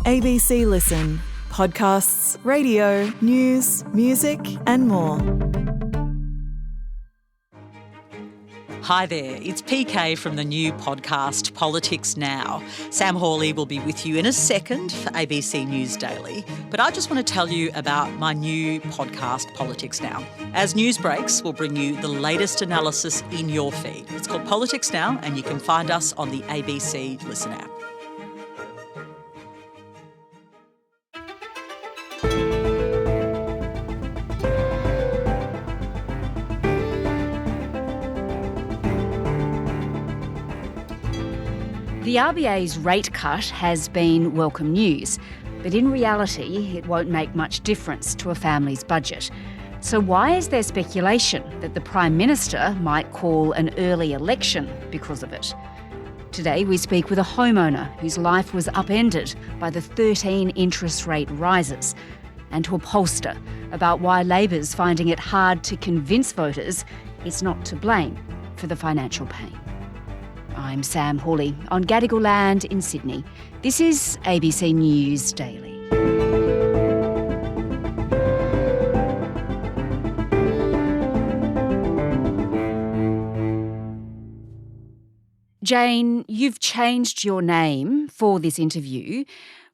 ABC Listen. Podcasts, radio, news, music and more. Hi there, it's PK from the new podcast Politics Now. Sam Hawley will be with you in a second for ABC News Daily, but I just want to tell you about my new podcast Politics Now. As news breaks, we'll bring you the latest analysis in your feed. It's called Politics Now and you can find us on the ABC Listen app. The RBA's rate cut has been welcome news, but in reality it won't make much difference to a family's budget. So why is there speculation that the Prime Minister might call an early election because of it? Today we speak with a homeowner whose life was upended by the 13 interest rate rises, and to a pollster about why Labor's finding it hard to convince voters it's not to blame for the financial pain. I'm Sam Hawley on Gadigal land in Sydney. This is ABC News Daily. Jane, you've changed your name for this interview,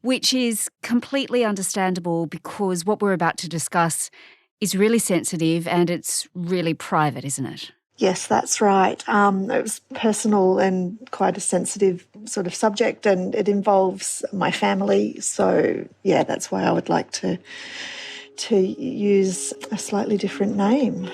which is completely understandable because what we're about to discuss is really sensitive and it's really private, isn't it? Yes, that's right. It was personal and quite a sensitive sort of subject, and it involves my family. So, yeah, that's why I would like to use a slightly different name.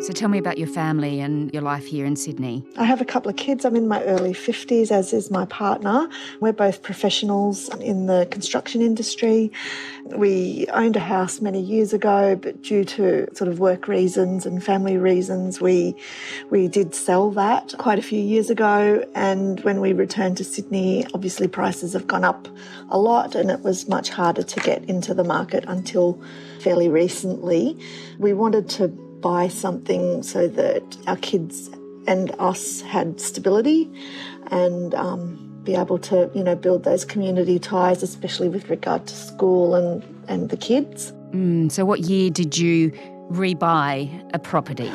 So tell me about your family and your life here in Sydney. I have a couple of kids. I'm in my early 50s, as is my partner. We're both professionals in the construction industry. We owned a house many years ago, but due to sort of work reasons and family reasons, we did sell that quite a few years ago. And when we returned to Sydney, obviously prices have gone up a lot and it was much harder to get into the market until fairly recently. We wanted to buy something so that our kids and us had stability and be able to, build those community ties, especially with regard to school and the kids. So what year did you rebuy a property?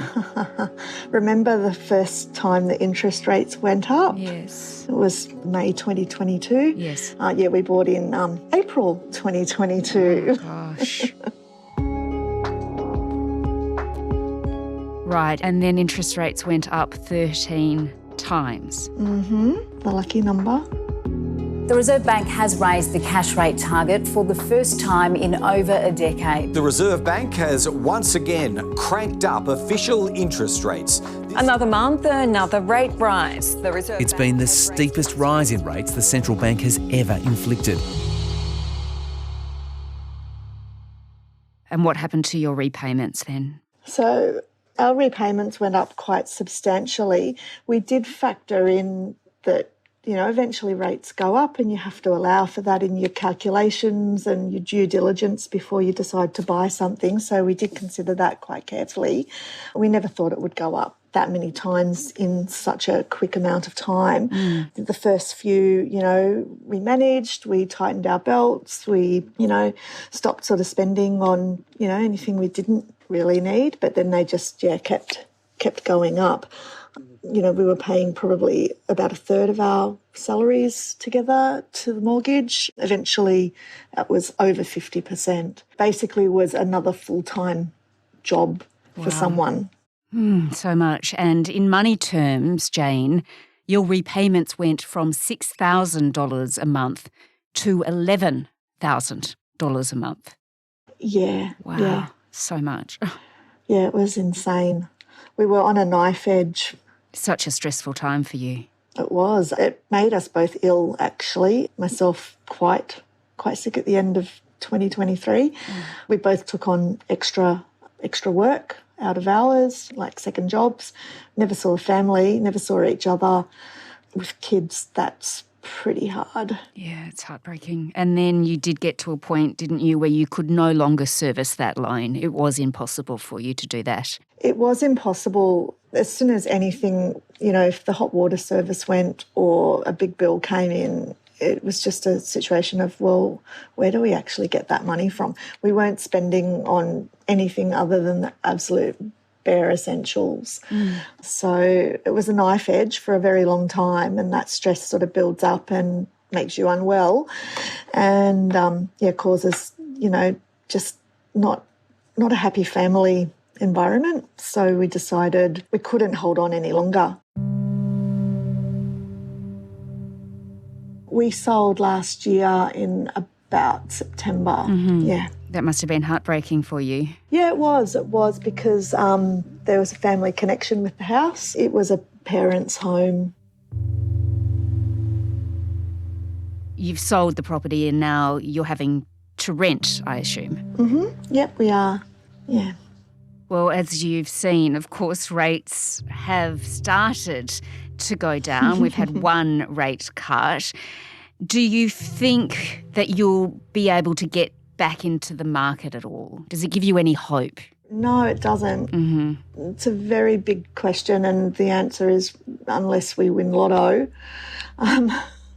Remember the first time the interest rates went up? Yes. It was May 2022. Yes. We bought in April 2022. Oh, gosh. Right, and then interest rates went up 13 times. The lucky number. The Reserve Bank has raised the cash rate target for the first time in over a decade. The Reserve Bank has once again cranked up official interest rates. Another month, another rate rise. It's been the steepest rise in rates the central bank has ever inflicted. And what happened to your repayments then? So our repayments went up quite substantially. We did factor in that, eventually rates go up and you have to allow for that in your calculations and your due diligence before you decide to buy something. So we did consider that quite carefully. We never thought it would go up that many times in such a quick amount of time. The first few, we managed, we tightened our belts, we, stopped sort of spending on, anything we didn't really need, but then they just, kept going up. We were paying probably about a third of our salaries together to the mortgage. Eventually, that was over 50%. Basically was another full-time job for someone. So much. And in money terms, Jane, your repayments went from $6,000 a month to $11,000 a month. Yeah. Wow. Yeah. So much. Yeah, it was insane. We were on a knife edge. Such a stressful time for you. It was. It made us both ill, actually. Myself quite sick at the end of 2023. We both took on extra work out of hours, like second jobs. Never saw a family, never saw each other. With kids, that's pretty hard. Yeah, it's heartbreaking. And then you did get to a point, didn't you, where you could no longer service that loan. It was impossible for you to do that. It was impossible. As soon as anything, if the hot water service went or a big bill came in, it was just a situation of, well, where do we actually get that money from? We weren't spending on anything other than the absolute bare essentials. So it was a knife edge for a very long time, and that stress sort of builds up and makes you unwell and, causes, just not a happy family environment. So we decided we couldn't hold on any longer. We sold last year in about September. Yeah. That must have been heartbreaking for you. Yeah, it was. It was because there was a family connection with the house. It was a parents' home. You've sold the property and now you're having to rent, I assume. Yep, we are. Yeah. Well, as you've seen, of course, rates have started to go down. We've had one rate cut. Do you think that you'll be able to get back into the market at all? Does it give you any hope? No, it doesn't. It's a very big question, and the answer is unless we win lotto,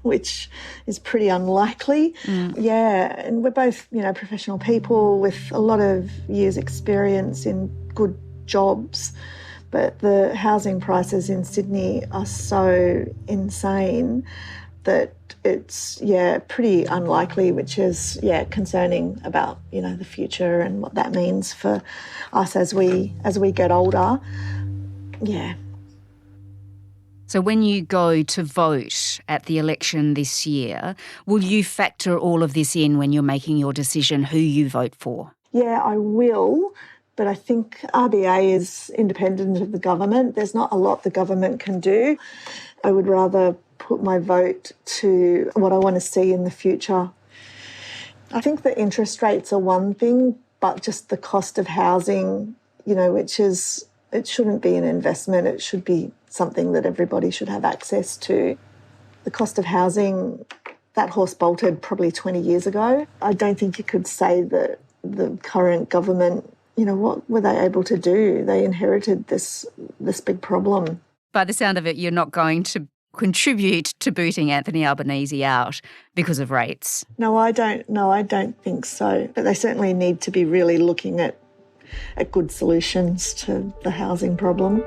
which is pretty unlikely. Yeah, and we're both, professional people with a lot of years' experience in good jobs, but the housing prices in Sydney are so insane that it's, pretty unlikely, which is, concerning about, the future and what that means for us as we get older. Yeah. So when you go to vote at the election this year, will you factor all of this in when you're making your decision who you vote for? Yeah, I will, but I think RBA is independent of the government. There's not a lot the government can do. I would rather put my vote to what I want to see in the future. I think the interest rates are one thing, but just the cost of housing, it shouldn't be an investment. It should be something that everybody should have access to. The cost of housing, that horse bolted probably 20 years ago. I don't think you could say that the current government, what were they able to do? They inherited this big problem. By the sound of it, you're not going to contribute to booting Anthony Albanese out because of rates. No, I don't think so. But they certainly need to be really looking at good solutions to the housing problem.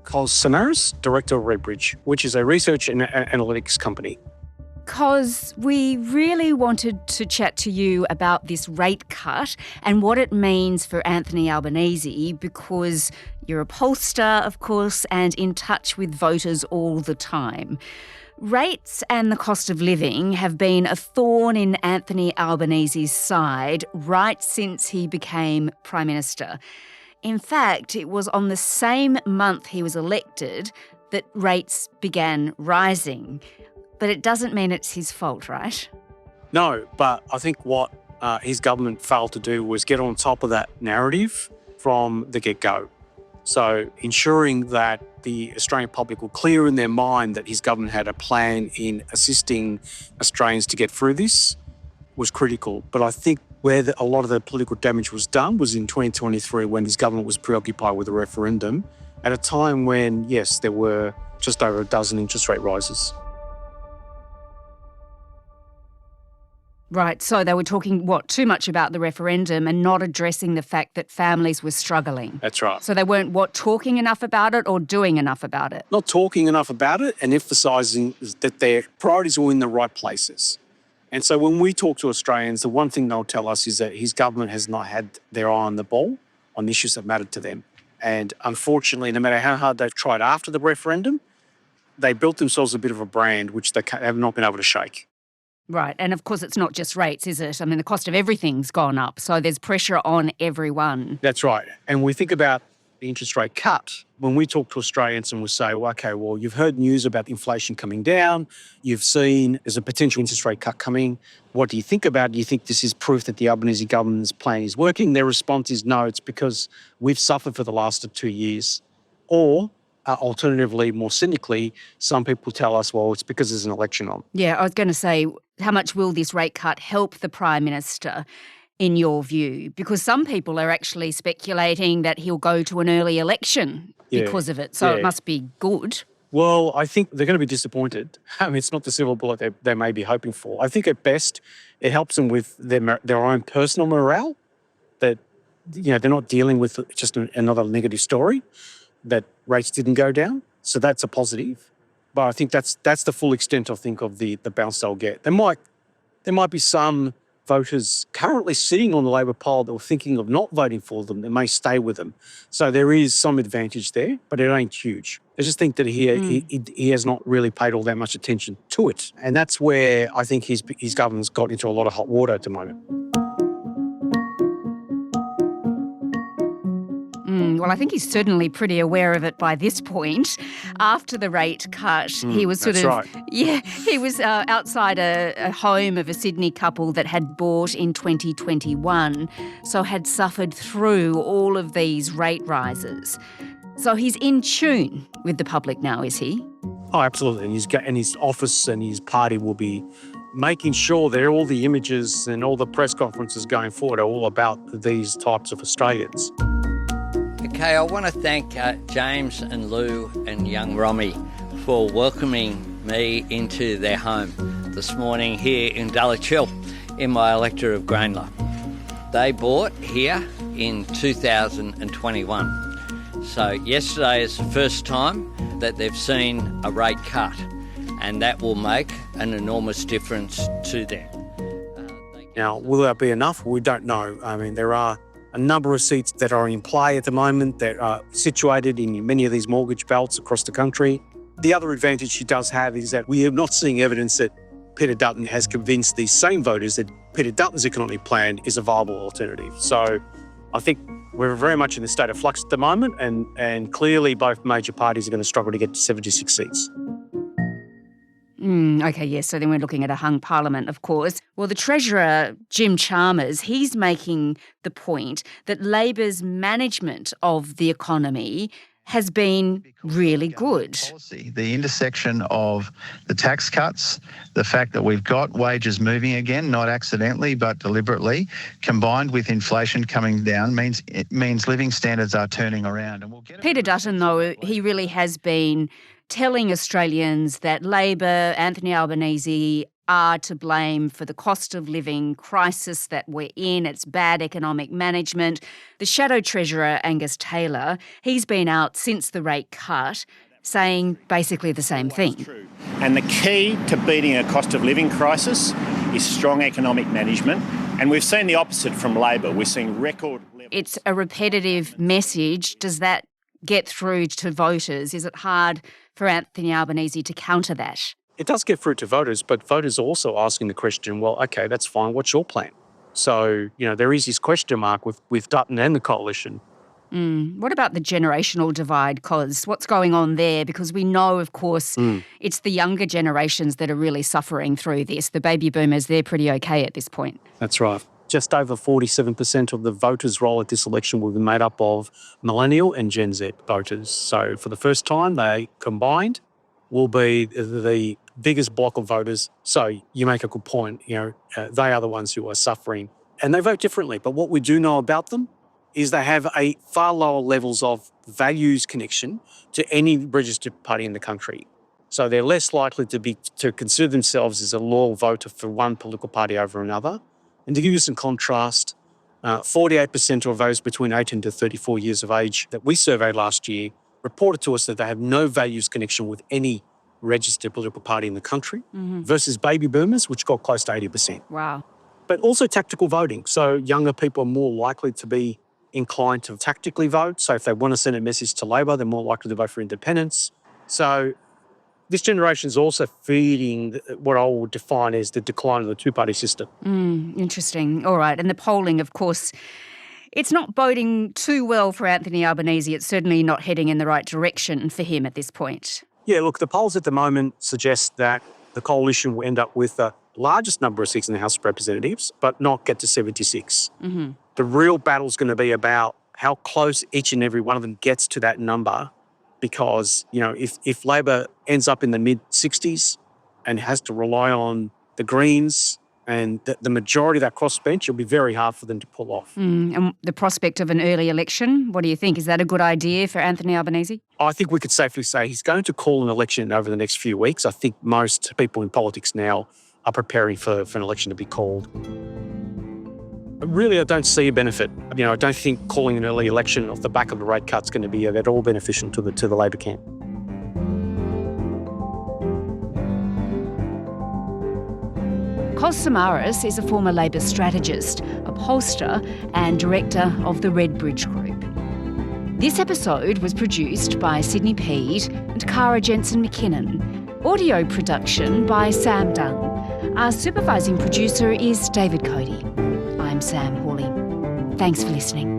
Kos Samaras, Director of RedBridge, which is a research and analytics company. Kos, we really wanted to chat to you about this rate cut and what it means for Anthony Albanese, because you're a pollster, of course, and in touch with voters all the time. Rates and the cost of living have been a thorn in Anthony Albanese's side right since he became Prime Minister. In fact, it was on the same month he was elected that rates began rising. But it doesn't mean it's his fault, right? No, but I think what his government failed to do was get on top of that narrative from the get-go. So ensuring that the Australian public were clear in their mind that his government had a plan in assisting Australians to get through this was critical. But I think where a lot of the political damage was done was in 2023 when his government was preoccupied with a referendum at a time when, yes, there were just over a dozen interest rate rises. Right, so they were talking, too much about the referendum and not addressing the fact that families were struggling. That's right. So they weren't, talking enough about it or doing enough about it? Not talking enough about it and emphasising that their priorities were in the right places. And so when we talk to Australians, the one thing they'll tell us is that his government has not had their eye on the ball on issues that mattered to them. And unfortunately, no matter how hard they've tried after the referendum, they built themselves a bit of a brand which they have not been able to shake. Right, and of course it's not just rates, is it? I mean, the cost of everything's gone up, so there's pressure on everyone. That's right. And we think about the interest rate cut. When we talk to Australians and we say, well, you've heard news about inflation coming down, you've seen there's a potential interest rate cut coming, what do you think about it? Do you think this is proof that the Albanese government's plan is working? Their response is no, it's because we've suffered for the last 2 years. Or alternatively, more cynically, some people tell us, well, it's because there's an election on. Yeah, I was going to say, how much will this rate cut help the Prime Minister? in your view? Because some people are actually speculating that he'll go to an early election because of it, so it must be good. Well, I think they're going to be disappointed. I mean, it's not the silver bullet they may be hoping for. I think at best it helps them with their own personal morale, that they're not dealing with just another negative story, that rates didn't go down. So that's a positive. But I think that's the full extent, I think, of the bounce they'll get. There might be some voters currently sitting on the Labor poll that were thinking of not voting for them that may stay with them. So there is some advantage there, but it ain't huge. I just think that he has not really paid all that much attention to it. And that's where I think his government's got into a lot of hot water at the moment. Well, I think he's certainly pretty aware of it by this point. After the rate cut, he was he was outside a home of a Sydney couple that had bought in 2021, so had suffered through all of these rate rises. So he's in tune with the public now, is he? Oh, absolutely. And his office and his party will be making sure that all the images and all the press conferences going forward are all about these types of Australians. Okay, I want to thank James and Lou and young Romy for welcoming me into their home this morning here in Dulwich in my electorate of Grainler. They bought here in 2021. So yesterday is the first time that they've seen a rate cut, and that will make an enormous difference to them. Now, will that be enough? We don't know. I mean, there are a number of seats that are in play at the moment that are situated in many of these mortgage belts across the country. The other advantage she does have is that we are not seeing evidence that Peter Dutton has convinced these same voters that Peter Dutton's economic plan is a viable alternative. So I think we're very much in a state of flux at the moment, and clearly both major parties are going to struggle to get to 76 seats. Okay, yes, so then we're looking at a hung parliament, of course. Well, the Treasurer, Jim Chalmers, he's making the point that Labor's management of the economy has been really good. The intersection of the tax cuts, the fact that we've got wages moving again, not accidentally but deliberately, combined with inflation coming down, means living standards are turning around. And Peter Dutton, though, he really has been telling Australians that Labor, Anthony Albanese, are to blame for the cost of living crisis that we're in. It's bad economic management. The Shadow Treasurer, Angus Taylor, he's been out since the rate cut saying basically the same thing. And the key to beating a cost of living crisis is strong economic management. And we've seen the opposite from Labor. We're seeing record levels. It's a repetitive message. Does that get through to voters? Is it hard for Anthony Albanese to counter that? It does get through to voters, but voters are also asking the question, well, okay, that's fine, what's your plan? So, there is this question mark with Dutton and the coalition. What about the generational divide, Kos? What's going on there? Because we know, of course, it's the younger generations that are really suffering through this. The baby boomers, they're pretty okay at this point. That's right. Just over 47% of the voters' roll at this election will be made up of millennial and Gen Z voters. So for the first time, they combined will be the biggest block of voters. So you make a good point. They are the ones who are suffering, and they vote differently. But what we do know about them is they have a far lower levels of values connection to any registered party in the country. So they're less likely to consider themselves as a loyal voter for one political party over another. And to give you some contrast, 48% of those between 18 to 34 years of age that we surveyed last year reported to us that they have no values connection with any registered political party in the country, versus baby boomers, which got close to 80%. Wow. But also tactical voting. So younger people are more likely to be inclined to tactically vote. So if they want to send a message to Labor, they're more likely to vote for independence. So this generation is also feeding what I would define as the decline of the two-party system. Interesting. All right. And the polling, of course, it's not boding too well for Anthony Albanese. It's certainly not heading in the right direction for him at this point. Yeah, look, the polls at the moment suggest that the coalition will end up with the largest number of seats in the House of Representatives, but not get to 76. The real battle is going to be about how close each and every one of them gets to that number, because, if Labor ends up in the mid-60s and has to rely on the Greens And the majority of that crossbench, it'll be very hard for them to pull off. And the prospect of an early election, what do you think? Is that a good idea for Anthony Albanese? I think we could safely say he's going to call an election over the next few weeks. I think most people in politics now are preparing for an election to be called. Really, I don't see a benefit. I don't think calling an early election off the back of the rate cut's going to be at all beneficial to the Labor camp. Kos Samaras is a former Labor strategist, a pollster and director of the RedBridge Group. This episode was produced by Sydney Peed and Cara Jensen-McKinnon. Audio production by Sam Dunn. Our supervising producer is David Cody. I'm Sam Hawley. Thanks for listening.